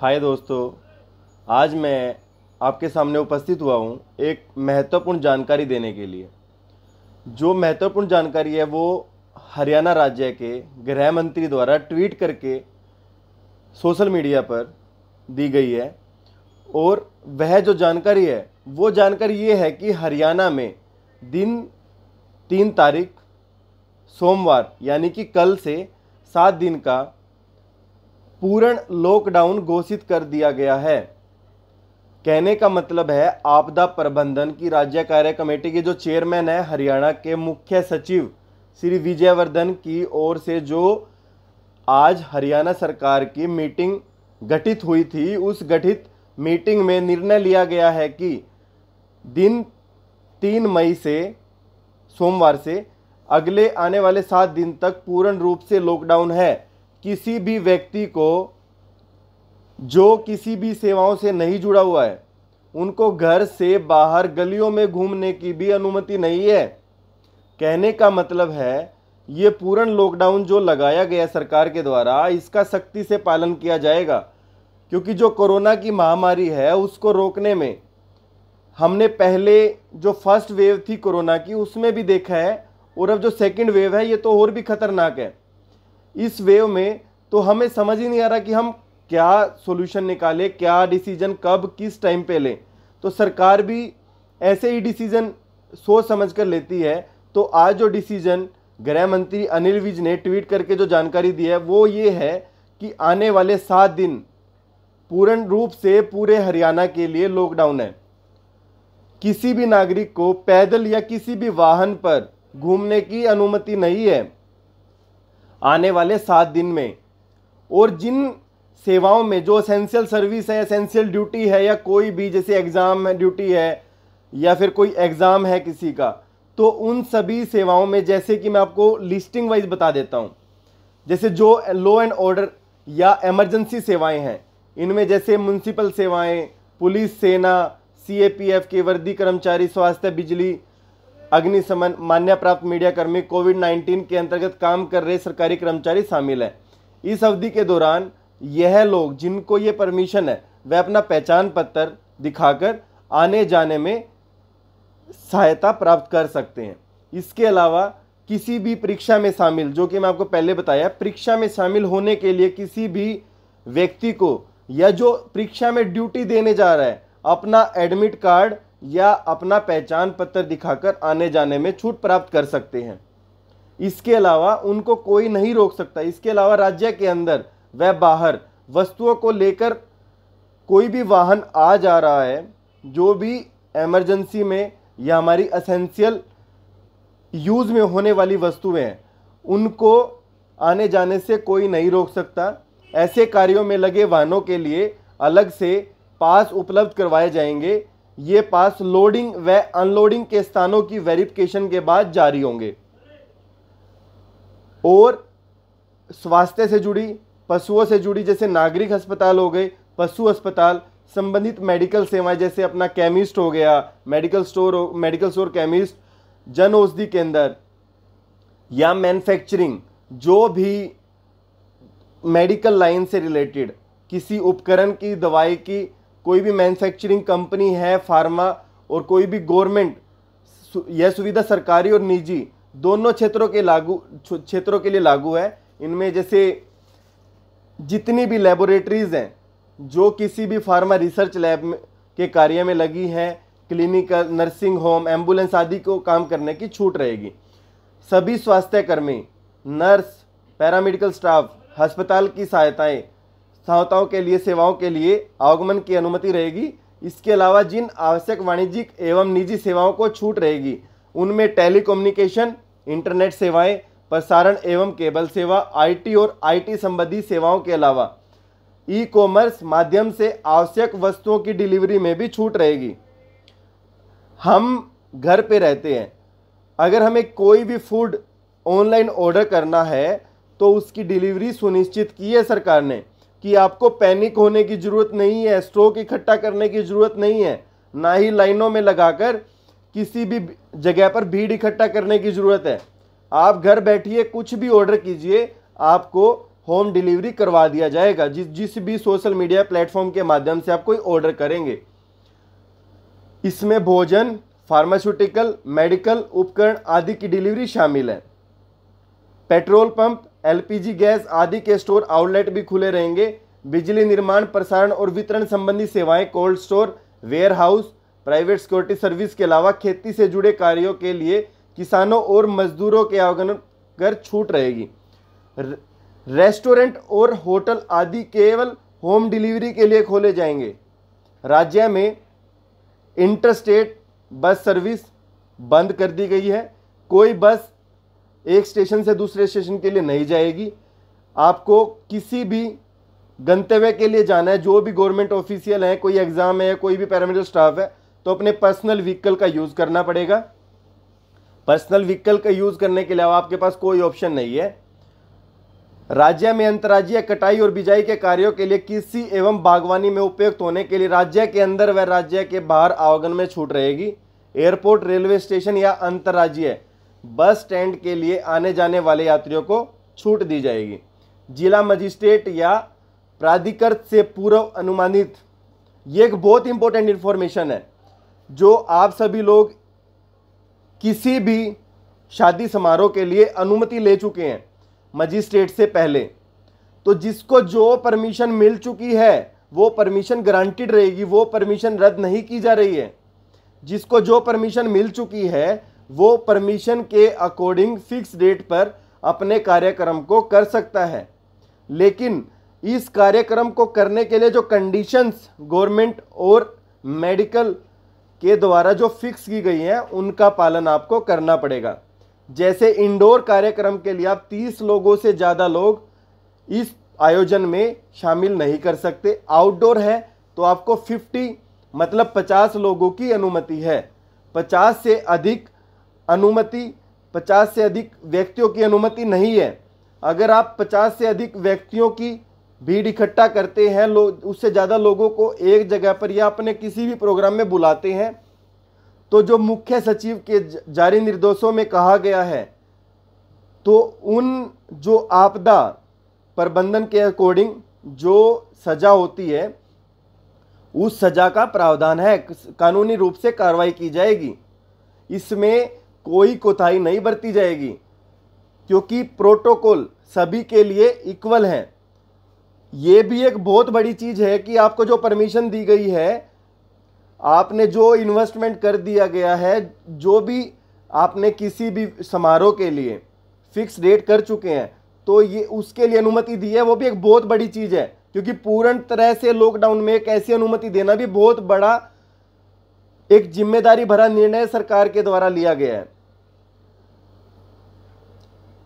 हाय दोस्तों, आज मैं आपके सामने उपस्थित हुआ हूँ एक महत्वपूर्ण जानकारी देने के लिए। जो महत्वपूर्ण जानकारी है वो हरियाणा राज्य के गृह मंत्री द्वारा ट्वीट करके सोशल मीडिया पर दी गई है। और वह जो जानकारी है वो जानकारी ये है कि हरियाणा में दिन 3 तारीख सोमवार यानी कि कल से 7 दिन का पूर्ण लॉकडाउन घोषित कर दिया गया है। कहने का मतलब है आपदा प्रबंधन की राज्य कार्य कमेटी के जो चेयरमैन है हरियाणा के मुख्य सचिव श्री विजयवर्धन की ओर से जो आज हरियाणा सरकार की मीटिंग गठित हुई थी, उस गठित मीटिंग में निर्णय लिया गया है कि दिन 3 मई से सोमवार से अगले आने वाले 7 दिन तक पूर्ण रूप से लॉकडाउन है। किसी भी व्यक्ति को जो किसी भी सेवाओं से नहीं जुड़ा हुआ है उनको घर से बाहर गलियों में घूमने की भी अनुमति नहीं है। कहने का मतलब है ये पूर्ण लॉकडाउन जो लगाया गया सरकार के द्वारा, इसका सख्ती से पालन किया जाएगा, क्योंकि जो कोरोना की महामारी है उसको रोकने में हमने पहले जो फर्स्ट वेव थी कोरोना की उसमें भी देखा है, और अब जो सेकंड वेव है ये तो और भी खतरनाक है। इस वेव में तो हमें समझ ही नहीं आ रहा कि हम क्या सॉल्यूशन निकालें, क्या डिसीजन कब किस टाइम पे लें। तो सरकार भी ऐसे ही डिसीजन सोच समझ कर लेती है। तो आज जो डिसीजन गृह मंत्री अनिल विज ने ट्वीट करके जो जानकारी दी है वो ये है कि आने वाले 7 दिन पूर्ण रूप से पूरे हरियाणा के लिए लॉकडाउन है। किसी भी नागरिक को पैदल या किसी भी वाहन पर घूमने की अनुमति नहीं है आने वाले 7 दिन में। और जिन सेवाओं में जो एसेंशियल सर्विस है, एसेंशियल ड्यूटी है, या कोई भी जैसे एग्ज़ाम ड्यूटी है या फिर कोई एग्ज़ाम है किसी का, तो उन सभी सेवाओं में जैसे कि मैं आपको लिस्टिंग वाइज बता देता हूँ। जैसे जो लॉ एंड ऑर्डर या इमरजेंसी सेवाएं हैं, इनमें जैसे म्युनिसिपल सेवाएं, पुलिस, सेना, सीएपीएफ के वर्दी कर्मचारी, स्वास्थ्य, बिजली, अग्निशमन, मान्यता प्राप्त मीडिया कर्मी, कोविड-19 के अंतर्गत काम कर रहे सरकारी कर्मचारी शामिल हैं। इस अवधि के दौरान यह लोग जिनको ये परमिशन है वह अपना पहचान पत्र दिखाकर आने जाने में सहायता प्राप्त कर सकते हैं। इसके अलावा किसी भी परीक्षा में शामिल, जो कि मैं आपको पहले बताया, परीक्षा में शामिल होने के लिए किसी भी व्यक्ति को या जो परीक्षा में ड्यूटी देने जा रहा है अपना एडमिट कार्ड या अपना पहचान पत्र दिखाकर आने जाने में छूट प्राप्त कर सकते हैं। इसके अलावा उनको कोई नहीं रोक सकता। इसके अलावा राज्य के अंदर व बाहर वस्तुओं को लेकर कोई भी वाहन आ जा रहा है, जो भी इमरजेंसी में या हमारी एसेंशियल यूज में होने वाली वस्तुएं हैं, उनको आने जाने से कोई नहीं रोक सकता। ऐसे कार्यों में लगे वाहनों के लिए अलग से पास उपलब्ध करवाए जाएंगे। ये पास लोडिंग व अनलोडिंग के स्थानों की वेरिफिकेशन के बाद जारी होंगे। और स्वास्थ्य से जुड़ी, पशुओं से जुड़ी, जैसे नागरिक अस्पताल हो गए, पशु अस्पताल, संबंधित मेडिकल सेवाएं जैसे अपना केमिस्ट हो गया, medical store chemist, Jan Aushadhi केंद्र या मैन्युफैक्चरिंग, जो भी मेडिकल लाइन से रिलेटेड किसी उपकरण की, दवाई की कोई भी मैन्युफैक्चरिंग कंपनी है, फार्मा, और कोई भी गवर्नमेंट, यह सुविधा सरकारी और निजी दोनों क्षेत्रों के लिए लागू है। इनमें जैसे जितनी भी लेबोरेटरीज हैं जो किसी भी फार्मा रिसर्च लैब में के कार्य में लगी हैं, क्लिनिकल, नर्सिंग होम, एम्बुलेंस आदि को काम करने की छूट रहेगी। सभी स्वास्थ्य कर्मी, नर्स, पैरामेडिकल स्टाफ, अस्पताल की सहायताओं के लिए, सेवाओं के लिए आवागमन की अनुमति रहेगी। इसके अलावा जिन आवश्यक वाणिज्यिक एवं निजी सेवाओं को छूट रहेगी उनमें टेलीकम्युनिकेशन, इंटरनेट सेवाएं, प्रसारण एवं केबल सेवा, आईटी और आईटी संबंधी सेवाओं के अलावा ई कॉमर्स माध्यम से आवश्यक वस्तुओं की डिलीवरी में भी छूट रहेगी। हम घर पे रहते हैं, अगर हमें कोई भी फूड ऑनलाइन ऑर्डर करना है तो उसकी डिलीवरी सुनिश्चित की है सरकार ने कि आपको पैनिक होने की ज़रूरत नहीं है, स्टॉक इकट्ठा करने की ज़रूरत नहीं है, ना ही लाइनों में लगाकर किसी भी जगह पर भीड़ इकट्ठा करने की ज़रूरत है। आप घर बैठिए, कुछ भी ऑर्डर कीजिए, आपको होम डिलीवरी करवा दिया जाएगा। जिस भी सोशल मीडिया प्लेटफॉर्म के माध्यम से आप कोई ऑर्डर करेंगे, इसमें भोजन, फार्मास्यूटिकल, मेडिकल उपकरण आदि की डिलीवरी शामिल है। पेट्रोल पंप, एलपीजी गैस आदि के स्टोर आउटलेट भी खुले रहेंगे। बिजली निर्माण, प्रसारण और वितरण संबंधी सेवाएं, cold store, warehouse, private security service के अलावा खेती से जुड़े कार्यों के लिए किसानों और मजदूरों के आवागमन कर छूट रहेगी। रेस्टोरेंट और होटल आदि केवल होम डिलीवरी के लिए खोले जाएंगे। राज्य में इंटरस्टेट बस सर्विस बंद कर दी गई है। कोई बस एक स्टेशन से दूसरे स्टेशन के लिए नहीं जाएगी। आपको किसी भी गंतव्य के लिए जाना है, जो भी गवर्नमेंट ऑफिशियल है, कोई एग्जाम है, कोई भी पैरामेडिकल स्टाफ है, तो अपने पर्सनल व्हीकल का यूज करना पड़ेगा। पर्सनल व्हीकल का यूज करने के अलावा आपके पास कोई ऑप्शन नहीं है। राज्य में अंतर्राज्यीय कटाई और बिजाई के कार्यों के लिए कृषि एवं बागवानी में उपयुक्त होने के लिए राज्य के अंदर व राज्य के बाहर आवागमन में छूट रहेगी। एयरपोर्ट, रेलवे स्टेशन या अंतर्राज्यीय बस स्टैंड के लिए आने जाने वाले यात्रियों को छूट दी जाएगी। जिला मजिस्ट्रेट या प्राधिकृत से पूर्व अनुमानित, ये एक बहुत इंपॉर्टेंट इंफॉर्मेशन है, जो आप सभी लोग किसी भी शादी समारोह के लिए अनुमति ले चुके हैं मजिस्ट्रेट से पहले, तो जिसको जो परमिशन मिल चुकी है वो परमिशन गारंटीड रहेगी, वो परमिशन रद्द नहीं की जा रही है। जिसको जो परमिशन मिल चुकी है वो परमिशन के अकॉर्डिंग फिक्स डेट पर अपने कार्यक्रम को कर सकता है। लेकिन इस कार्यक्रम को करने के लिए जो कंडीशंस गवर्नमेंट और मेडिकल के द्वारा जो फिक्स की गई हैं उनका पालन आपको करना पड़ेगा। जैसे इंडोर कार्यक्रम के लिए आप 30 लोगों से ज़्यादा लोग इस आयोजन में शामिल नहीं कर सकते। आउटडोर है तो आपको 50 मतलब 50 लोगों की अनुमति है। 50 से अधिक व्यक्तियों की अनुमति नहीं है। अगर आप 50 से अधिक व्यक्तियों की भीड़ इकट्ठा करते हैं, उससे ज़्यादा लोगों को एक जगह पर या अपने किसी भी प्रोग्राम में बुलाते हैं, तो जो मुख्य सचिव के जारी निर्देशों में कहा गया है, तो उन जो आपदा प्रबंधन के अकॉर्डिंग जो सजा होती है उस सजा का प्रावधान है, कानूनी रूप से कार्रवाई की जाएगी। इसमें कोई कोताही नहीं बरती जाएगी, क्योंकि प्रोटोकॉल सभी के लिए इक्वल है। ये भी एक बहुत बड़ी चीज है कि आपको जो परमिशन दी गई है, आपने जो इन्वेस्टमेंट कर दिया गया है, जो भी आपने किसी भी समारोह के लिए फिक्स डेट कर चुके हैं, तो ये उसके लिए अनुमति दी है, वो भी एक बहुत बड़ी चीज है। क्योंकि पूर्ण तरह से लॉकडाउन में एक ऐसी अनुमति देना भी बहुत बड़ा एक जिम्मेदारी भरा निर्णय सरकार के द्वारा लिया गया है।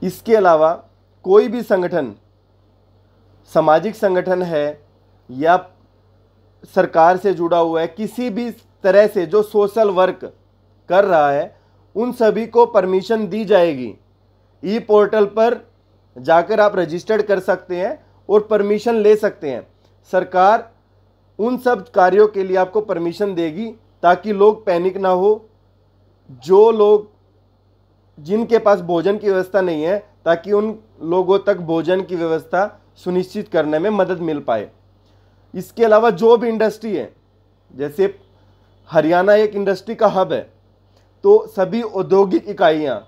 इसके अलावा कोई भी संगठन, सामाजिक संगठन है या सरकार से जुड़ा हुआ है, किसी भी तरह से जो सोशल वर्क कर रहा है, उन सभी को परमिशन दी जाएगी। ई पोर्टल पर जाकर आप रजिस्टर्ड कर सकते हैं और परमिशन ले सकते हैं। सरकार उन सब कार्यों के लिए आपको परमिशन देगी ताकि लोग पैनिक ना हो, जो लोग जिनके पास भोजन की व्यवस्था नहीं है, ताकि उन लोगों तक भोजन की व्यवस्था सुनिश्चित करने में मदद मिल पाए। इसके अलावा जो भी इंडस्ट्री है, जैसे हरियाणा एक इंडस्ट्री का हब है, तो सभी औद्योगिक इकाइयां,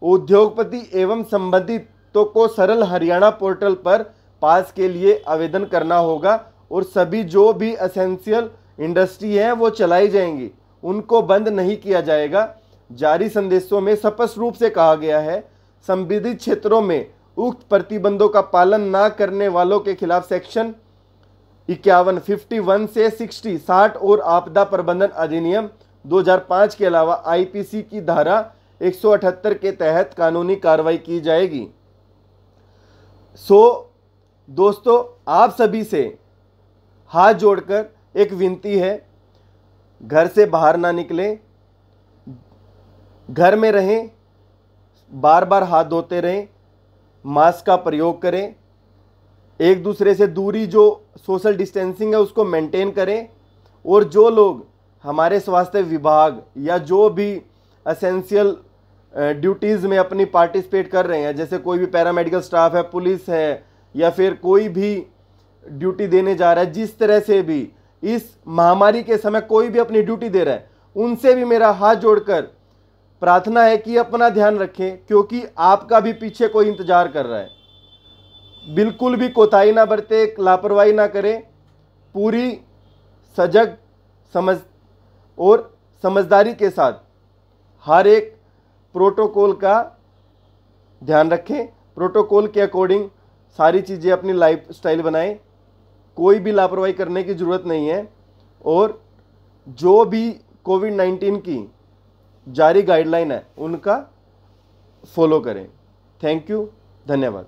उद्योगपति एवं संबंधितों को सरल हरियाणा पोर्टल पर पास के लिए आवेदन करना होगा और सभी जो भी एसेंशियल इंडस्ट्री है वो चलाई जाएंगी, उनको बंद नहीं किया जाएगा। जारी संदेशों में स्पष्ट रूप से कहा गया है, संबंधित क्षेत्रों में उक्त प्रतिबंधों का पालन न करने वालों के खिलाफ सेक्शन 51, 51 से 60 और आपदा प्रबंधन अधिनियम 2005 के अलावा आईपीसी की धारा 178 के तहत कानूनी कार्रवाई की जाएगी। दोस्तों, आप सभी से हाथ जोड़कर एक विनती है, घर से बाहर ना निकलें, घर में रहें, बार बार हाथ धोते रहें, मास्क का प्रयोग करें, एक दूसरे से दूरी जो सोशल डिस्टेंसिंग है उसको मेंटेन करें, और जो लोग हमारे स्वास्थ्य विभाग या जो भी एसेंशियल ड्यूटीज़ में अपनी पार्टिसिपेट कर रहे हैं, जैसे कोई भी पैरामेडिकल स्टाफ है, पुलिस है या फिर कोई भी ड्यूटी देने जा रहा है, जिस तरह से भी इस महामारी के समय कोई भी अपनी ड्यूटी दे रहा है, उनसे भी मेरा हाथ जोड़कर प्रार्थना है कि अपना ध्यान रखें, क्योंकि आपका भी पीछे कोई इंतजार कर रहा है। बिल्कुल भी कोताही ना बरते, लापरवाही ना करें, पूरी सजग समझ और समझदारी के साथ हर एक प्रोटोकॉल का ध्यान रखें। प्रोटोकॉल के अकॉर्डिंग सारी चीज़ें अपनी लाइफ स्टाइल बनाएं, कोई भी लापरवाही करने की ज़रूरत नहीं है। और जो भी कोविड-19 की जारी गाइडलाइन है उनका फॉलो करें। थैंक यू, धन्यवाद।